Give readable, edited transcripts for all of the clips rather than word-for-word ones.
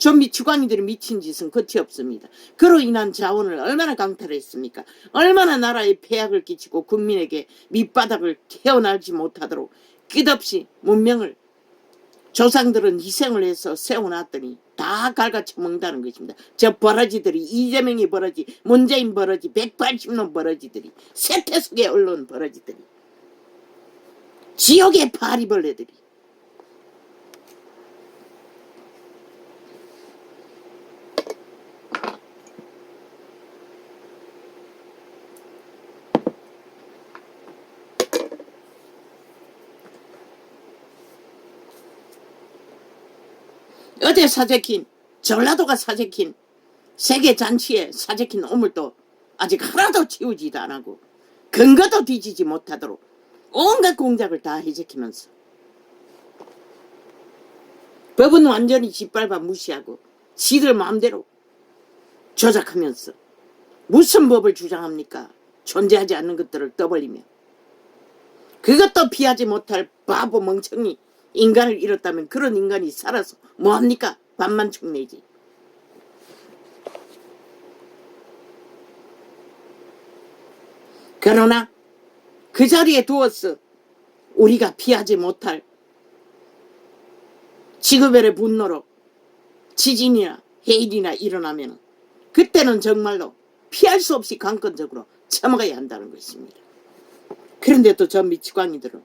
좀비 주광이들이 미친 짓은 끝이 없습니다. 그로 인한 자원을 얼마나 강탈했습니까? 얼마나 나라에 폐악을 끼치고 국민에게 밑바닥을 태어나지 못하도록 끝없이 문명을 조상들은 희생을 해서 세워놨더니 다 갈가쳐먹는다는 것입니다. 저 버러지들이, 이재명이 버러지, 문재인 버러지, 180놈 버러지들이, 세태속의 언론 버러지들이, 지옥의 파리벌레들이. 어제 사재킨, 전라도가 사재킨, 세계 잔치에 사재킨 오물도 아직 하나도 치우지도 안 하고 근거도 뒤지지 못하도록 온갖 공작을 다 해제키면서 법은 완전히 짓밟아 무시하고 지들 마음대로 조작하면서 무슨 법을 주장합니까? 존재하지 않는 것들을 떠벌리며 그것도 피하지 못할 바보 멍청이 인간을 잃었다면 그런 인간이 살아서 뭐합니까? 밥만 축내지. 그러나 그 자리에 두어서 우리가 피하지 못할 지구별의 분노로 지진이나 해일이나 일어나면 그때는 정말로 피할 수 없이 강권적으로 처먹어야 한다는 것입니다. 그런데 또 저 미치광이들은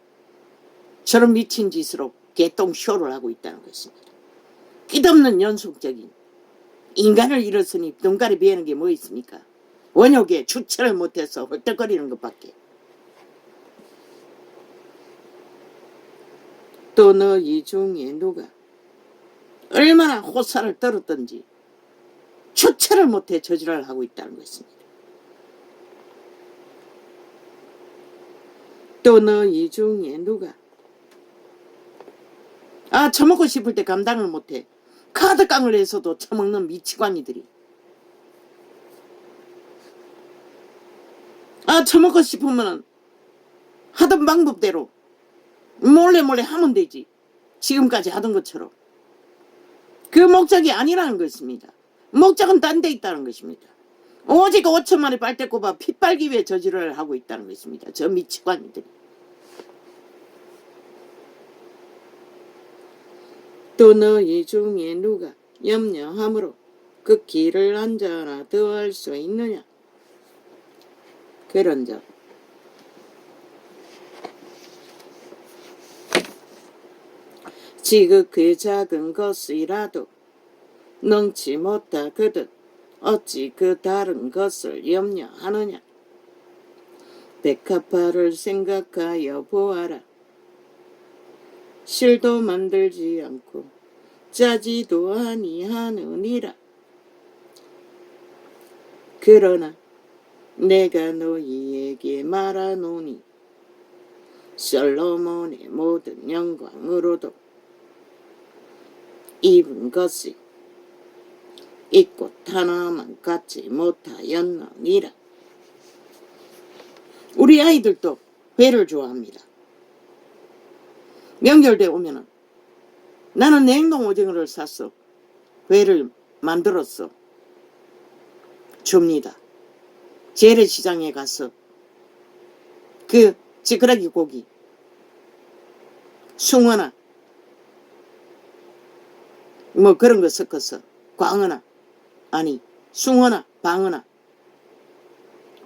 저런 미친 짓으로 개똥쇼를 하고 있다는 것입니다. 끝없는 연속적인 인간을 잃었으니 눈가리 베는 게 뭐 있습니까? 원욕에 주체를 못해서 헐떡거리는 것밖에. 또 너희 중에 누가 얼마나 호사를 떨었던지 주체를 못해 저지랄을 하고 있다는 것입니다. 또 너희 중에 누가 처먹고 싶을 때 감당을 못해 카드깡을 해서도 처먹는 미치광이들이 처먹고 싶으면 하던 방법대로 몰래 하면 되지. 지금까지 하던 것처럼. 그 목적이 아니라는 것입니다. 목적은 딴 데 있다는 것입니다. 오직 5천 만에 빨대 꼽아 피 빨기 위해 저지를 하고 있다는 것입니다. 저 미치광이들이. 또 너희 중에 누가 염려함으로 그 길을 앉아나 더할 수 있느냐? 그런 자 지극히 작은 것이라도 능치 못하거든 어찌 그 다른 것을 염려하느냐? 백합화를 생각하여 보아라. 실도 만들지 않고 짜지도 아니하느니라. 그러나 내가 너희에게 말하노니 솔로몬의 모든 영광으로도 입은 것이 이 꽃 하나만 갖지 못하였느니라. 우리 아이들도 회를 좋아합니다. 명절 때 오면은 나는 냉동 오징어를 샀어. 회를 만들었어. 줍니다. 재래시장에 가서 그 찌그러기 고기 숭어나 뭐 그런 거 섞어서 광어나 아니 숭어나 방어나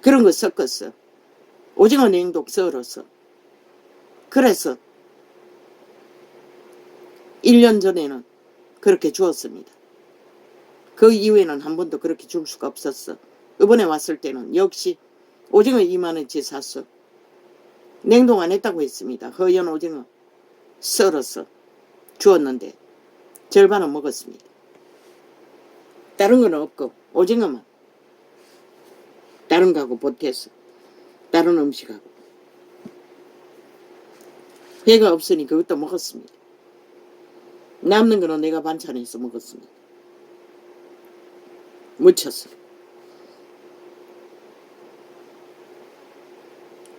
그런 거 섞었어. 오징어 냉동 썰어서. 그래서 1년 전에는 그렇게 주었습니다. 그 이후에는 한 번도 그렇게 줄 수가 없었어. 이번에 왔을 때는 역시 오징어 2만원치 샀어. 냉동 안 했다고 했습니다. 허연 오징어 썰어서 주었는데 절반은 먹었습니다. 다른 건 없고 오징어만 다른 거하고 보태서 다른 음식하고 회가 없으니 그것도 먹었습니다. 남는 거는 내가 반찬해서 먹었습니다. 무쳐서.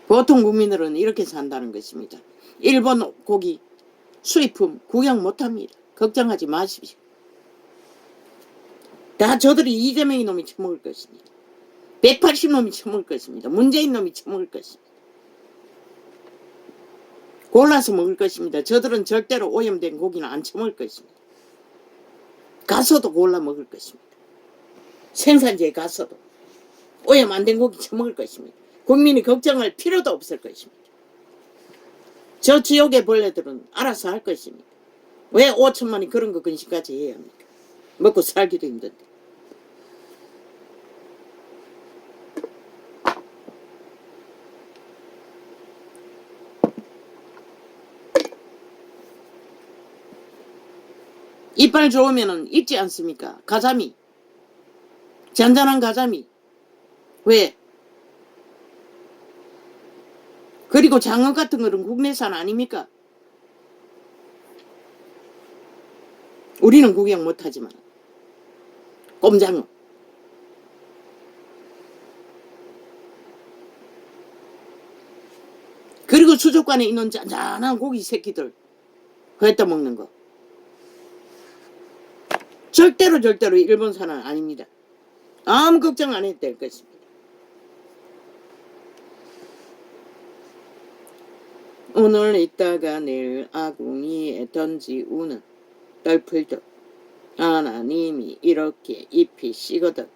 보통 국민들은 이렇게 산다는 것입니다. 일본 고기 수입품 구경 못합니다. 걱정하지 마십시오. 다 저들이 이재명이 놈이 처먹을 것입니다. 180놈이 처먹을 것입니다. 문재인 놈이 처먹을 것입니다. 골라서 먹을 것입니다. 저들은 절대로 오염된 고기는 안 처먹을 것입니다. 가서도 골라 먹을 것입니다. 생산지에 가서도 오염 안 된 고기 처먹을 것입니다. 국민이 걱정할 필요도 없을 것입니다. 저 지역의 벌레들은 알아서 할 것입니다. 왜 5천만이 그런 거 근심까지 해야 합니까? 먹고 살기도 힘든데. 이빨 좋으면은 있지 않습니까? 가자미. 잔잔한 가자미. 왜? 그리고 장어 같은 거는 국내산 아닙니까? 우리는 구경 못하지만 꼼장어. 그리고 수족관에 있는 잔잔한 고기 새끼들 회떠 먹는 거. 절대로 일본산은 아닙니다. 아무 걱정 안 해도 될 것입니다. 오늘 있다가 내일 아궁이에 던지우는 떨풀도 하나님이 이렇게 잎이 씨거든.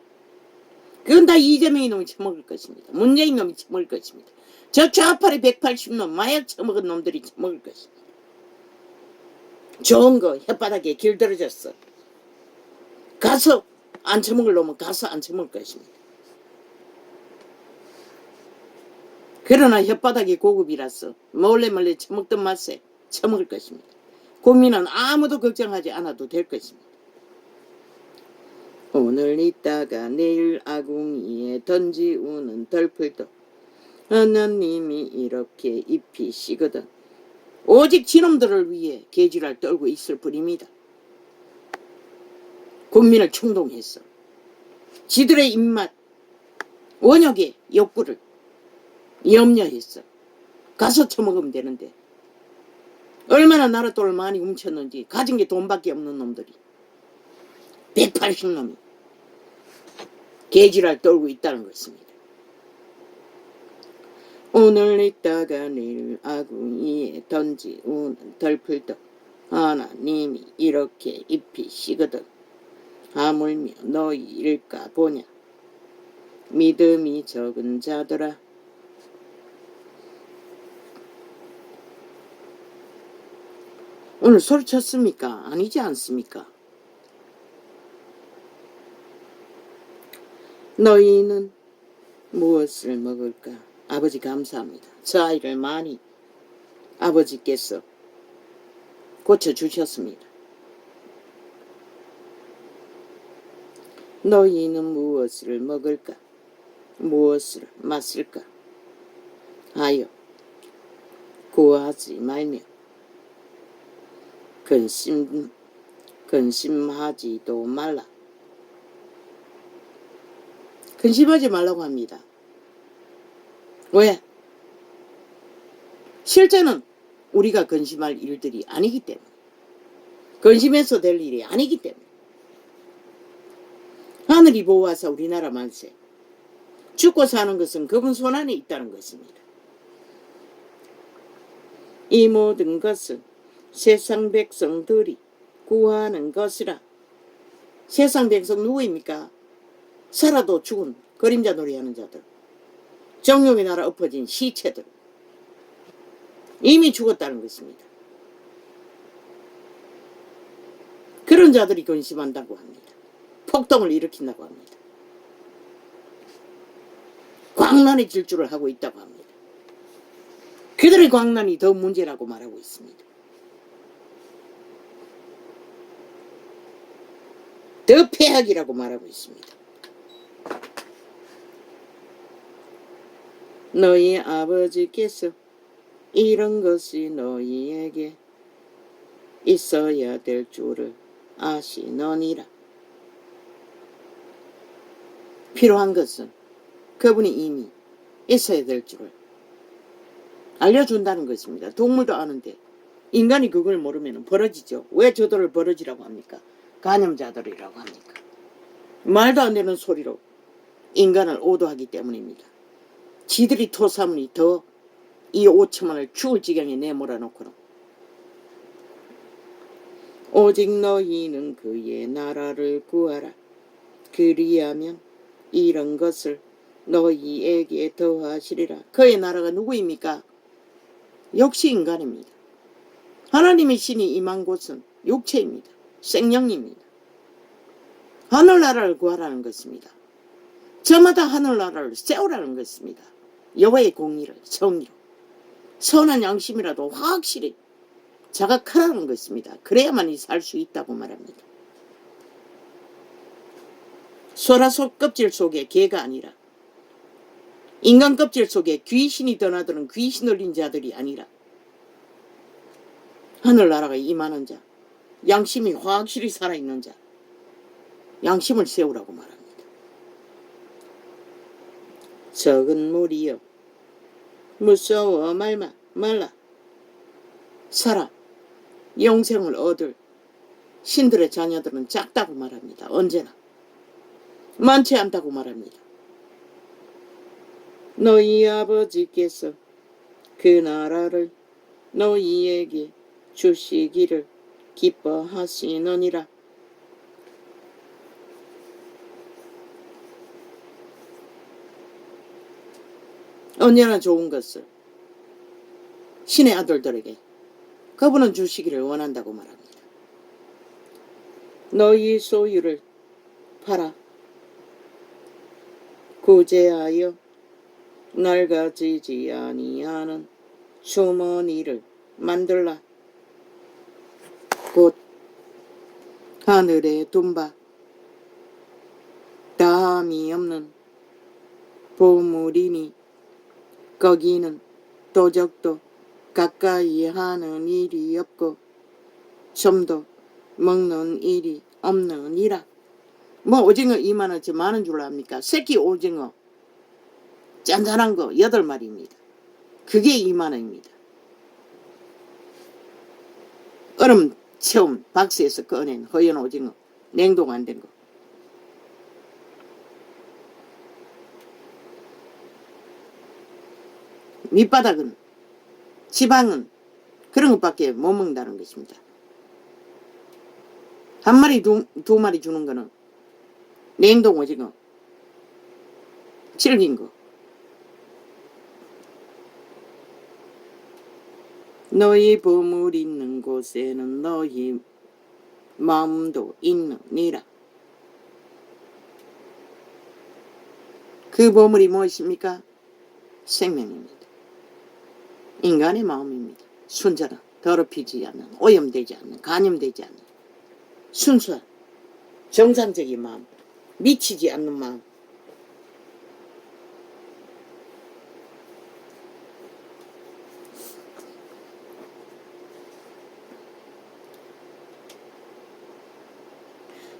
그건 다 이재명이 놈이 처먹을 것입니다. 문재인 놈이 처먹을 것입니다. 저 좌파리 180놈 마약 처먹은 놈들이 처먹을 것입니다. 좋은 거 혓바닥에 길들어졌어. 가서 안 처먹을 놈은 가서 안 처먹을 것입니다. 그러나 혓바닥이 고급이라서 몰래 처먹던 맛에 처먹을 것입니다. 국민은 아무도 걱정하지 않아도 될 것입니다. 오늘 있다가 내일 아궁이에 던지우는 덜풀도 하나님이 이렇게 잎이 씨거든. 오직 지놈들을 위해 개지랄 떨고 있을 뿐입니다. 국민을 충동했어. 지들의 입맛, 원욕의 욕구를 염려했어. 가서 처먹으면 되는데 얼마나 나라 돈을 많이 훔쳤는지 가진 게 돈밖에 없는 놈들이 180놈이 개지랄 떨고 있다는 것입니다. 오늘 있다가 내일 아궁이에 던지우는 덜풀도 하나님이 이렇게 잎이 씨거든. 하물며 너희 일까 보냐. 믿음이 적은 자들아. 오늘 소리쳤습니까? 아니지 않습니까? 너희는 무엇을 먹을까? 아버지 감사합니다. 저 아이를 많이 아버지께서 고쳐주셨습니다. 너희는 무엇을 먹을까? 무엇을 마실까? 하여 구하지 말며 근심하지도 말라. 근심하지 말라고 합니다. 왜? 실제는 우리가 근심할 일들이 아니기 때문에, 근심해서 될 일이 아니기 때문에, 하늘이 보호하사 우리나라 만세. 죽고 사는 것은 그분 손안에 있다는 것입니다. 이 모든 것은 세상 백성들이 구하는 것이라. 세상 백성 누구입니까? 살아도 죽은 그림자 놀이하는 자들, 정욕의 나라 엎어진 시체들, 이미 죽었다는 것입니다. 그런 자들이 근심한다고 합니다. 폭동을 일으킨다고 합니다. 광란의 질주를 하고 있다고 합니다. 그들의 광란이 더 문제라고 말하고 있습니다. 더 폐악이라고 말하고 있습니다. 너희 아버지께서 이런 것이 너희에게 있어야 될 줄을 아시느니라. 필요한 것은 그분이 이미 있어야 될 줄을 알려준다는 것입니다. 동물도 아는데 인간이 그걸 모르면 벌어지죠. 왜 저들을 벌어지라고 합니까? 간염자들이라고 합니까? 말도 안 되는 소리로 인간을 오도하기 때문입니다. 지들이 토사문이 더 이 5천만을 죽을 지경에 내몰아놓고는 오직 너희는 그의 나라를 구하라. 그리하면 이런 것을 너희에게 더하시리라. 그의 나라가 누구입니까? 역시 인간입니다. 하나님의 신이 임한 곳은 육체입니다. 생명입니다. 하늘나라를 구하라는 것입니다. 저마다 하늘나라를 세우라는 것입니다. 여호와의 공의를 정의로 선한 양심이라도 확실히 자각하라는 것입니다. 그래야만이 살 수 있다고 말합니다. 소라속 껍질 속에 개가 아니라 인간 껍질 속에 귀신이 떠나드는 귀신 들린 자들이 아니라 하늘나라가 임하는 자, 양심이 확실히 살아있는 자, 양심을 세우라고 말합니다. 적은 무리여 무서워 말라. 살아 영생을 얻을 신들의 자녀들은 작다고 말합니다. 언제나 많지 않다고 말합니다. 너희 아버지께서 그 나라를 너희에게 주시기를 기뻐하시느니라. 언제나 좋은 것을 신의 아들들에게 그분은 주시기를 원한다고 말합니다. 너희 소유를 팔아 구제하여 낡아지지 아니하는 주머니를 만들라. 곧 하늘에 둔바 다함이 없는 보물이니 거기는 도적도 가까이 하는 일이 없고 좀도 먹는 일이 없느니라. 뭐 오징어 2만원치 많은 줄 압니까? 새끼 오징어 짠짠한 거 8마리입니다. 그게 2만원입니다. 얼음 체험 박스에서 꺼낸 허연 오징어 냉동 안 된 거. 밑바닥은 지방은 그런 것밖에 못 먹는다는 것입니다. 한 마리 두 마리 주는 거는 냉동 오징어 질긴 거. 너희 보물 있는 곳에는 너희 마음도 있느니라. 그 보물이 무엇입니까? 생명입니다. 인간의 마음입니다. 순전한, 더럽히지 않는, 오염되지 않는, 간염되지 않는 순수한 정상적인 마음, 미치지 않는 마음.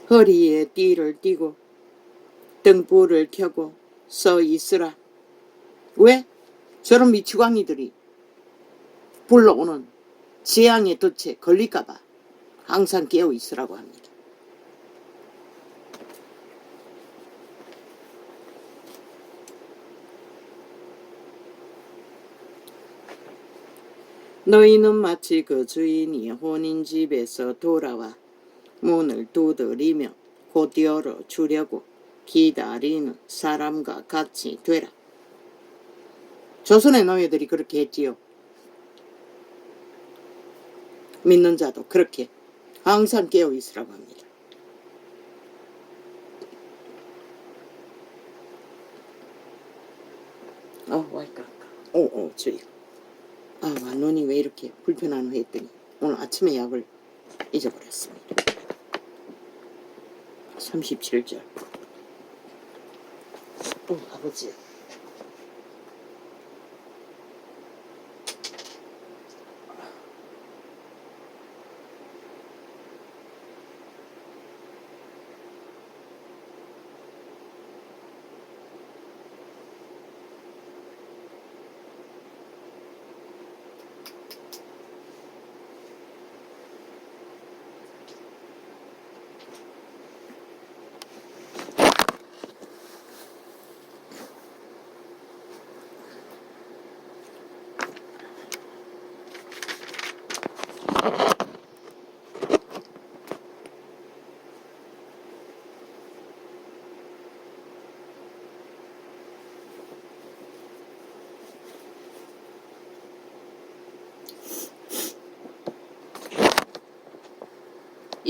허리에 띠를 띠고 등불을 켜고 서 있으라. 왜? 저런 미치광이들이 불러오는 재앙의 덫에 걸릴까봐 항상 깨어 있으라고 합니다. 너희는 마치 그 주인이 혼인 집에서 돌아와 문을 두드리며 곧 열어주려고 기다리는 사람과 같이 되라. 조선의 노예들이 그렇게 했지요. 믿는 자도 그렇게 항상 깨어 있으라고 합니다. 와이까. 저희. 눈이 왜 이렇게 불편하노 했더니 오늘 아침에 약을 잊어버렸습니다. 37절. 아버지.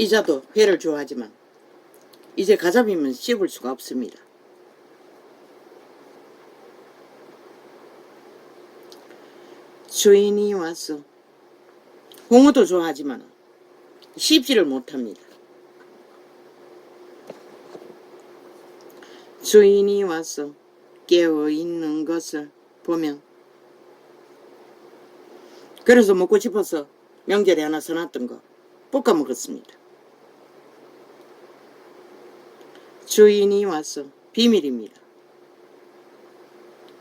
이자도 회를 좋아하지만 이제 가자미면 씹을 수가 없습니다. 주인이 와서 홍어도 좋아하지만 씹지를 못합니다. 주인이 와서 깨어있는 것을 보면 그래서 먹고 싶어서 명절에 하나 사놨던 거 볶아 먹었습니다. 주인이 와서 비밀입니다.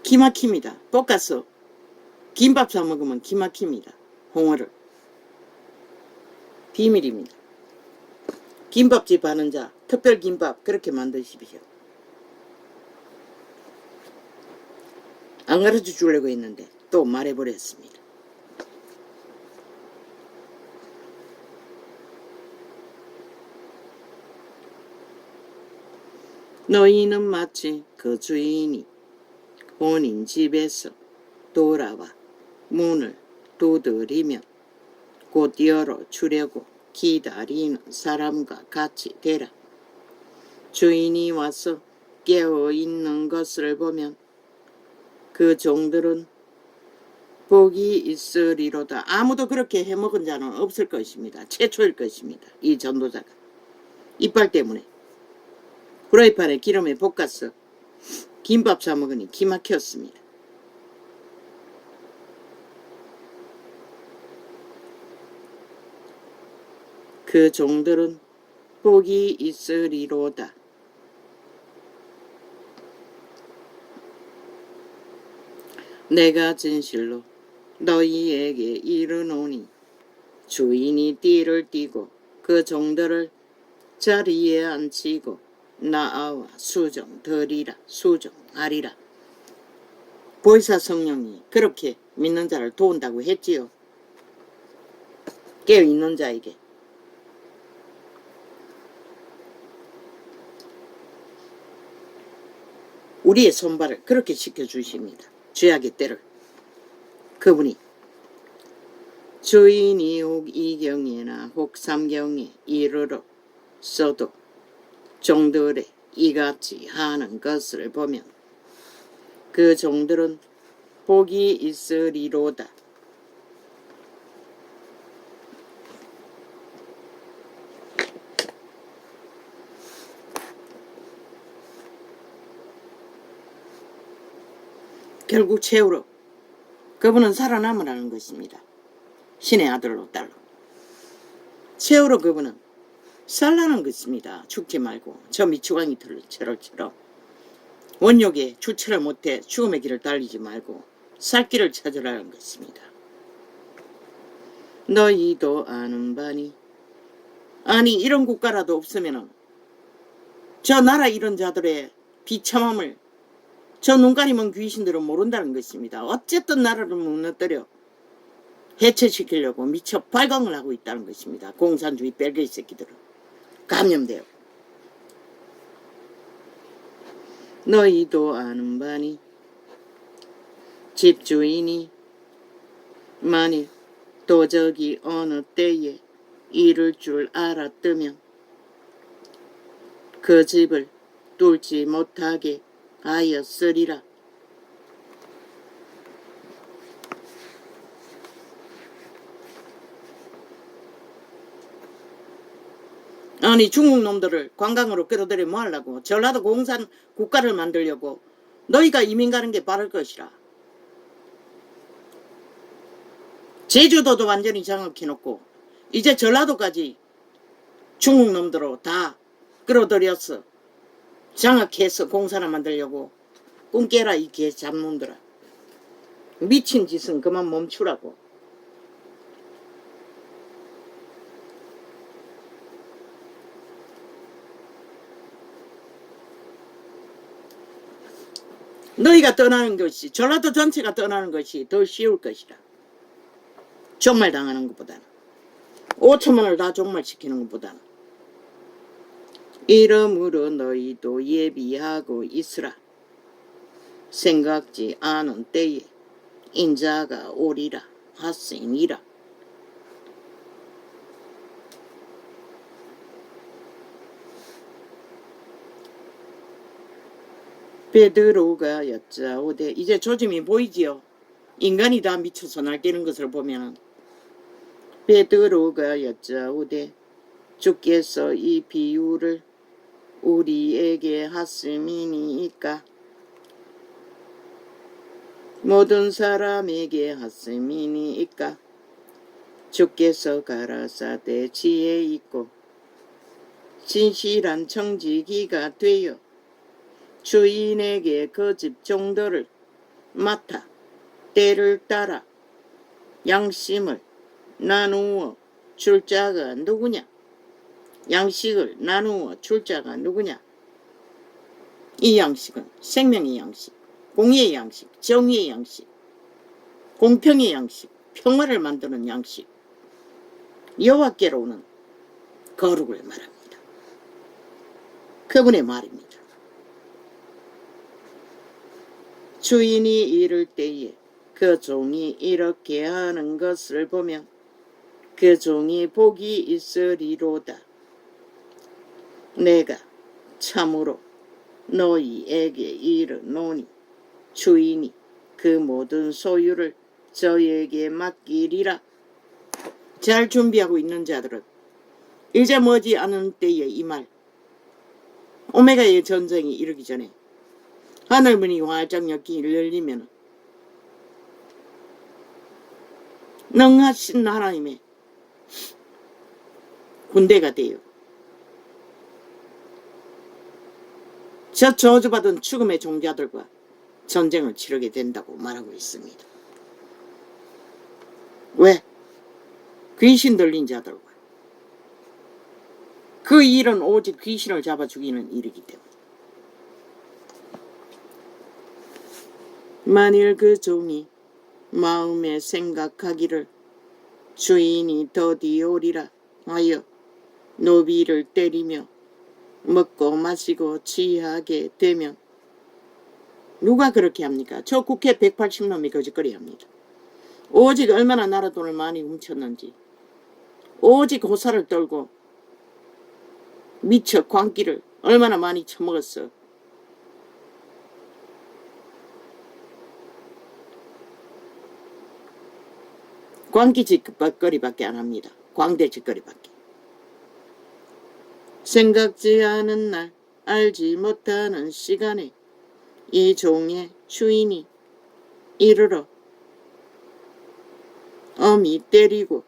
기막힙니다. 볶아서 김밥 사 먹으면 기막힙니다. 홍어를. 비밀입니다. 김밥집 하는 자 특별김밥 그렇게 만드십시오. 안 가르쳐 주려고 했는데 또 말해버렸습니다. 너희는 마치 그 주인이 본인 집에서 돌아와 문을 두드리면 곧 열어주려고 기다리는 사람과 같이 되라. 주인이 와서 깨어있는 것을 보면 그 종들은 복이 있으리로다. 아무도 그렇게 해먹은 자는 없을 것입니다. 최초일 것입니다. 이 전도자가 이빨 때문에 프라이팬에 기름에 볶아서 김밥 사 먹으니 기막혔습니다. 그 종들은 복이 있으리로다. 내가 진실로 너희에게 이르노니 주인이 띠를 띠고 그 종들을 자리에 앉히고 나아와 수정하리라. 보혜사 성령이 그렇게 믿는 자를 도운다고 했지요. 깨어있는 자에게. 우리의 손발을 그렇게 시켜주십니다. 죄악의 때를. 그분이 주인이 혹 이경에나 혹 삼경에 이르러 써도 종들의 이같이 하는 것을 보면 그 종들은 복이 있으리로다. 결국 최후로 그분은 살아남으라는 것입니다. 신의 아들로 딸로. 최후로 그분은 살라는 것입니다. 죽지 말고 저 미추광이 철처럼 원욕에 주체를 못해 죽음의 길을 달리지 말고 살 길을 찾으라는 것입니다. 너희도 아는 바니 아니 이런 국가라도 없으면 저 나라 이런 자들의 비참함을 저 눈가리먼 귀신들은 모른다는 것입니다. 어쨌든 나라를 무너뜨려 해체시키려고 미처 발광을 하고 있다는 것입니다. 공산주의 벨기에 새끼들은 감염돼요. 너희도 아는 바니 집주인이 만일 도적이 어느 때에 이를 줄 알았다면 그 집을 뚫지 못하게 하였으리라. 아니 중국 놈들을 관광으로 끌어들여 뭐 하려고? 전라도 공산 국가를 만들려고. 너희가 이민 가는 게 빠를 것이라. 제주도도 완전히 장악해놓고 이제 전라도까지 중국 놈들로 다 끌어들여서 장악해서 공산을 만들려고 꿈 깨라 이 개 잡놈들아. 미친 짓은 그만 멈추라고. 너희가 떠나는 것이 전라도 전체가 떠나는 것이 더 쉬울 것이라. 종말 당하는 것보다는 5천만을 다 종말시키는 것보다는. 이러므로 너희도 예비하고 있으라. 생각지 않은 때에 인자가 오리라 하시니라. 베드로가 여짜오되 이제 조짐이 보이지요. 인간이 다 미쳐서 날뛰는 것을 보면 베드로가 여짜오되 주께서 이 비유를 우리에게 하심이니이까 모든 사람에게 하심이니이까 주께서 가라사대 지혜 있고 진실한 청지기가 되어 주인에게 그 집 종들을 맡아 때를 따라 양심을 나누어 줄 자가 누구냐? 양식을 나누어 줄 자가 누구냐? 이 양식은 생명의 양식, 공의의 양식, 정의의 양식, 공평의 양식, 평화를 만드는 양식, 여호와께로 오는 거룩을 말합니다. 그분의 말입니다. 주인이 이를 때에 그 종이 이렇게 하는 것을 보면 그 종이 복이 있으리로다. 내가 참으로 너희에게 이르노니 주인이 그 모든 소유를 저에게 맡기리라. 잘 준비하고 있는 자들은 이제 머지 않은 때에 이 말 오메가의 전쟁이 이르기 전에 하늘문이 활짝 열리면 능하신 하나님의 군대가 되어 저 저주받은 죽음의 종자들과 전쟁을 치르게 된다고 말하고 있습니다. 왜? 귀신 들린 자들과 그 일은 오직 귀신을 잡아 죽이는 일이기 때문에 만일 그 종이 마음에 생각하기를 주인이 더디 오리라 하여 노비를 때리며 먹고 마시고 취하게 되면 누가 그렇게 합니까? 저 국회 180놈이 거짓거리 합니다. 오직 얼마나 나라 돈을 많이 훔쳤는지 오직 호사를 떨고 미쳐 광기를 얼마나 많이 처먹었어. 광기 짓거리밖에 안 합니다. 광대 짓거리밖에. 생각지 않은 날 알지 못하는 시간에 이 종의 주인이 이르러 엄히 때리고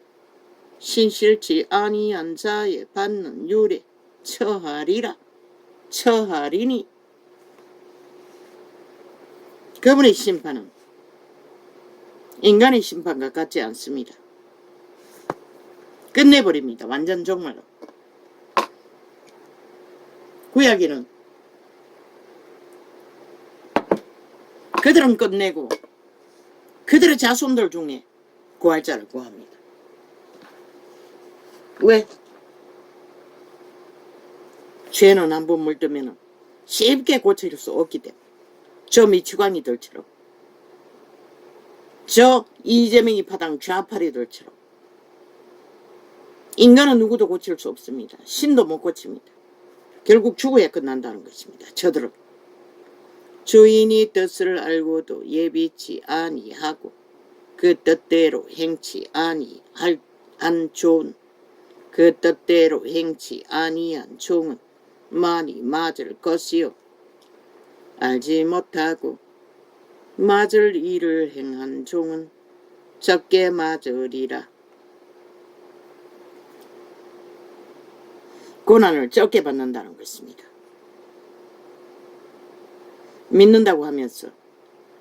신실치 아니한 자에 받는 율에 처하리라. 처하리니 그분의 심판은 인간의 심판과 같지 않습니다. 끝내버립니다. 완전 정말로. 구약에는 그들은 끝내고 그들의 자손들 중에 구할 자를 구합니다. 왜? 죄는 한 번 물들면 쉽게 고칠 수 없기 때문에 저 미추광이들처럼 저 이재명이 파당 좌파리들처럼 인간은 누구도 고칠 수 없습니다. 신도 못 고칩니다. 결국 죽어야 끝난다는 것입니다. 저들은 주인이 뜻을 알고도 예비치 아니하고 그 뜻대로 행치 아니한 종은 그 뜻대로 행치 아니한 종은 많이 맞을 것이요 알지 못하고 맞을 일을 행한 종은 적게 맞으리라. 고난을 적게 받는다는 것입니다. 믿는다고 하면서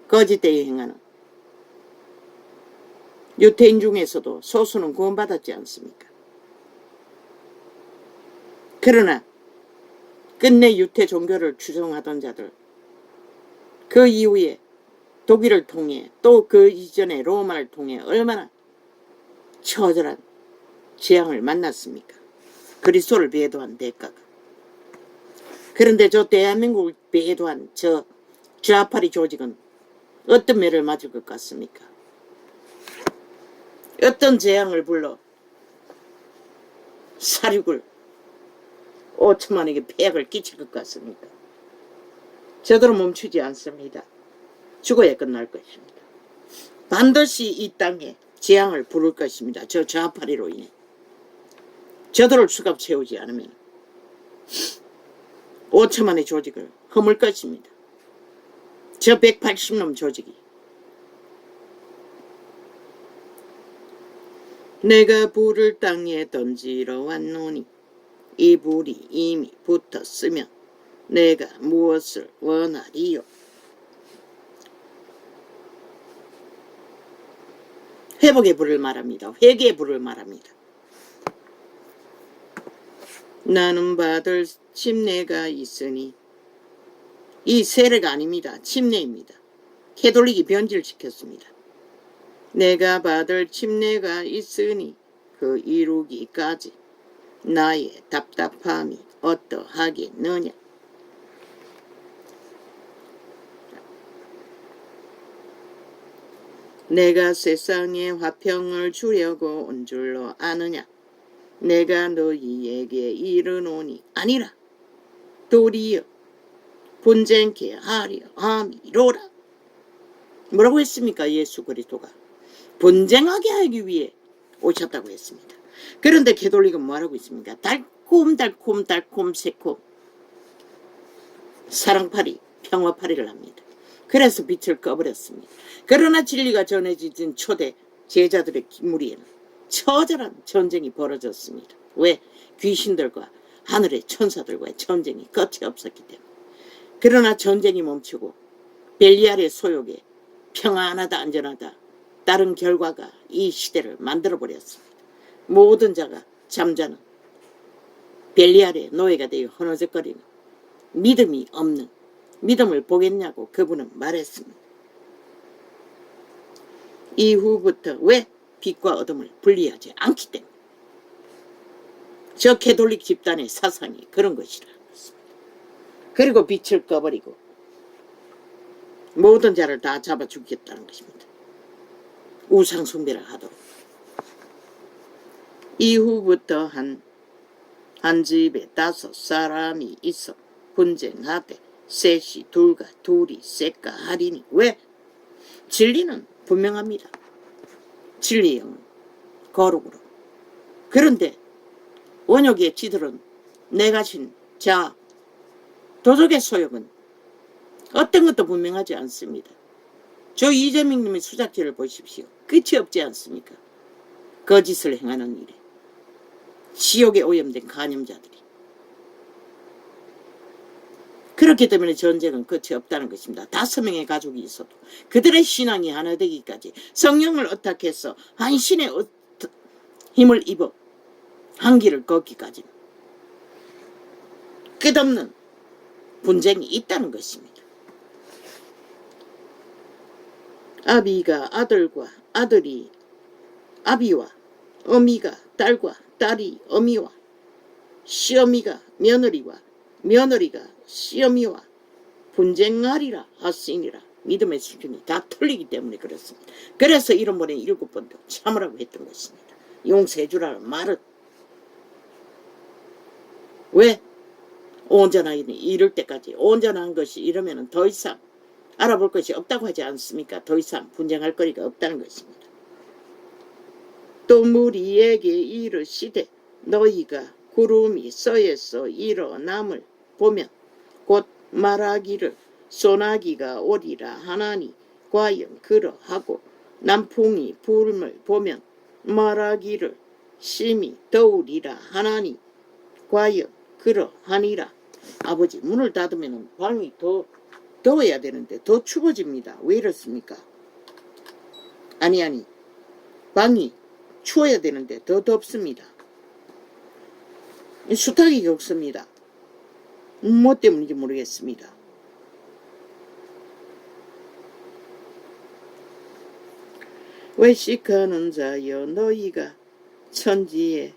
거짓되이 행하는 유태인 중에서도 소수는 구원받았지 않습니까? 그러나 끝내 유태 종교를 추종하던 자들 그 이후에 독일을 통해 또 그 이전에 로마를 통해 얼마나 처절한 재앙을 만났습니까? 그리스도를 배도한 대가가. 그런데 저 대한민국을 배도한 저 좌파리 조직은 어떤 매를 맞을 것 같습니까? 어떤 재앙을 불러 사륙을 5천만에게 폐악을 끼칠 것 같습니까? 저들은 멈추지 않습니다. 죽어야 끝날 것입니다. 반드시 이 땅에 재앙을 부를 것입니다. 저 좌파리로 인해. 저들을 수갑 채우지 않으면 5천만의 조직을 허물 것입니다. 저 180놈 조직이. 내가 불을 땅에 던지러 왔노니 이 불이 이미 붙었으면 내가 무엇을 원하리요. 회복의 불을 말합니다. 회개의 불을 말합니다. 나는 받을 침례가 있으니, 이 세례가 아닙니다. 침례입니다. 캐톨릭이 변질시켰습니다. 내가 받을 침례가 있으니 그 이루기까지 나의 답답함이 어떠하겠느냐. 내가 세상에 화평을 주려고 온 줄로 아느냐. 내가 너희에게 이르노니 아니라 도리어 분쟁케 하려 함이로라. 뭐라고 했습니까? 예수 그리스도가 분쟁하게 하기 위해 오셨다고 했습니다. 그런데 캐톨릭은 뭐라고 있습니까? 달콤 새콤 사랑파리 평화파리를 합니다. 그래서 빛을 꺼버렸습니다. 그러나 진리가 전해진 초대 제자들의 무리에는 처절한 전쟁이 벌어졌습니다. 왜? 귀신들과 하늘의 천사들과의 전쟁이 끝이 없었기 때문에. 그러나 전쟁이 멈추고 벨리알의 소욕에 평안하다 안전하다 다른 결과가 이 시대를 만들어버렸습니다. 모든 자가 잠자는 벨리알의 노예가 되어 허너적거리는 믿음이 없는, 믿음을 보겠냐고 그분은 말했습니다. 이후부터 왜? 빛과 어둠을 분리하지 않기 때문에. 저 캐톨릭 집단의 사상이 그런 것이라는 것입니다. 그리고 빛을 꺼버리고 모든 자를 다 잡아 죽겠다는 것입니다. 우상 숭배를 하도록. 이후부터 한 집에 5사람이 있어 분쟁하되 셋이 둘과 둘이 셋과 하리니. 왜? 진리는 분명합니다. 진리의 영은 거룩으로. 그런데 원욕의 지들은 내가신 자 도적의 소욕은 어떤 것도 분명하지 않습니다. 저 이재명님의 수작질을 보십시오. 끝이 없지 않습니까? 거짓을 행하는 일에 지옥에 오염된 간염자들이. 그렇기 때문에 전쟁은 끝이 없다는 것입니다. 5명의 가족이 있어도 그들의 신앙이 하나 되기까지 성령을 어탁해서 한 신의 힘을 입어 한 길을 걷기까지 끝없는 분쟁이 있다는 것입니다. 아비가 아들과 아들이 아비와 어미가 딸과 딸이 어미와 시어미가 며느리와 며느리가 시어미와 분쟁하리라 하시니라. 믿음의 수준이 다 틀리기 때문에 그렇습니다. 그래서 이런 번에 7번도 참으라고 했던 것입니다. 용서해주라는 말은. 왜? 온전하게 이럴 때까지 온전한 것이 이러면 더 이상 알아볼 것이 없다고 하지 않습니까? 더 이상 분쟁할 거리가 없다는 것입니다. 또 무리에게 이르시되 너희가 구름이 서에서 일어남을 보면 곧 말하기를 소나기가 오리라 하나니 과연 그러하고 남풍이 불음을 보면 말하기를 심히 더우리라 하나니 과연 그러하니라. 아버지, 문을 닫으면 방이 더 더워야 되는데 더 추워집니다. 왜 이렇습니까? 아니 방이 추워야 되는데 더 덥습니다. 수탉이 겪습니다. 뭐 때문인지 모르겠습니다. 외식하는 자여 너희가 천지에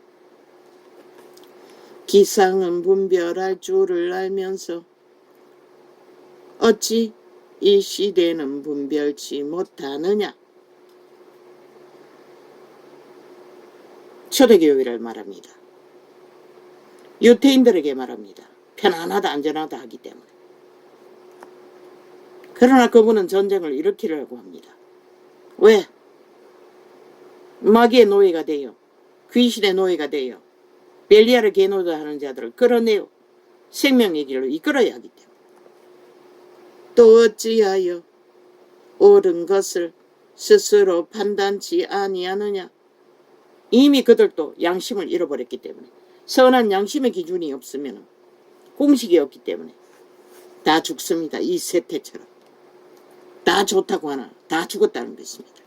기상은 분별할 줄을 알면서 어찌 이 시대는 분별치 못하느냐. 초대교회를 말합니다. 유태인들에게 말합니다. 편안하다 안전하다 하기 때문에. 그러나 그분은 전쟁을 일으키려고 합니다. 왜? 마귀의 노예가 돼요. 귀신의 노예가 돼요. 벨리알을 계노하는 자들을 끌어내요. 생명의 길로 이끌어야 하기 때문에. 또 어찌하여 옳은 것을 스스로 판단치 아니하느냐. 이미 그들도 양심을 잃어버렸기 때문에, 선한 양심의 기준이 없으면, 공식이 없기 때문에 다 죽습니다. 이 세태처럼. 다 좋다고 하나 다 죽었다는 것입니다.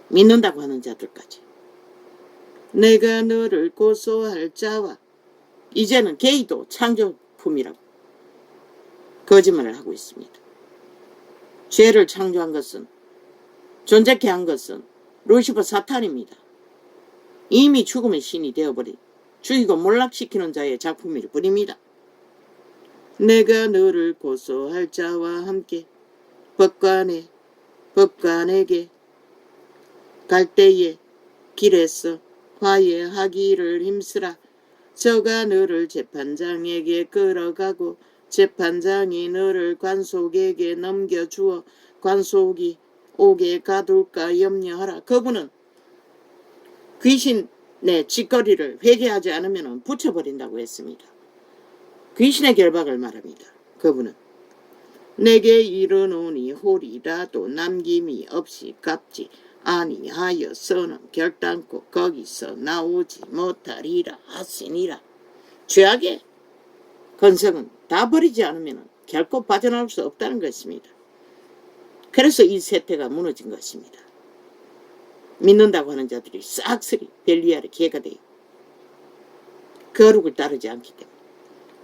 믿는다고 하는 자들까지. 내가 너를 고소할 자와, 이제는 게이도 창조품이라고 거짓말을 하고 있습니다. 죄를 창조한 것은, 존재케 한 것은 루시퍼 사탄입니다. 이미 죽음의 신이 되어버린, 죽이고 몰락시키는 자의 작품일 뿐입니다. 내가 너를 고소할 자와 함께 법관에게 갈 때에 길에서 화해하기를 힘쓰라. 저가 너를 재판장에게 끌어가고 재판장이 너를 관속에게 넘겨주어 관속이 오게 가둘까 염려하라. 그분은 귀신의 짓거리를 회개하지 않으면 붙여버린다고 했습니다. 귀신의 결박을 말합니다. 그분은 내게 이르노니 홀이라도 남김이 없이 갚지 아니하여서는 결단코 거기서 나오지 못하리라 하시니라. 죄악의 건성은 다 버리지 않으면 결코 빠져나올 수 없다는 것입니다. 그래서 이 세태가 무너진 것입니다. 믿는다고 하는 자들이 싹쓸이 벨리알의 개가 되어 거룩을 따르지 않기 때문에.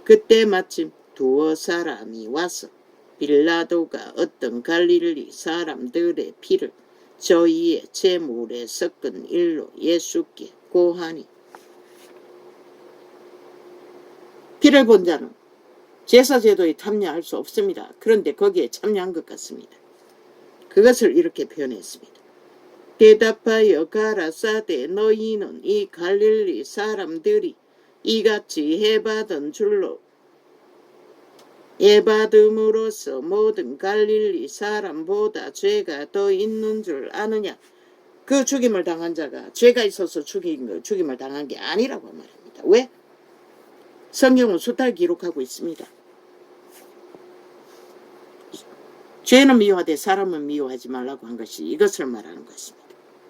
그때 마침 두어 사람이 와서 빌라도가 어떤 갈릴리 사람들의 피를 저희의 제물에 섞은 일로 예수께 고하니, 피를 본 자는 제사제도에 참여할 수 없습니다. 그런데 거기에 참여한 것 같습니다. 그것을 이렇게 표현했습니다. 대답하여 가라사대 너희는 이 갈릴리 사람들이 이같이 해받은 줄로 예받음으로써 모든 갈릴리 사람보다 죄가 더 있는 줄 아느냐. 그 죽임을 당한 자가 죄가 있어서 죽임을 당한 게 아니라고 말합니다. 왜? 성경은 숫자를 기록하고 있습니다. 죄는 미워하되 사람은 미워하지 말라고 한 것이 이것을 말하는 것입니다.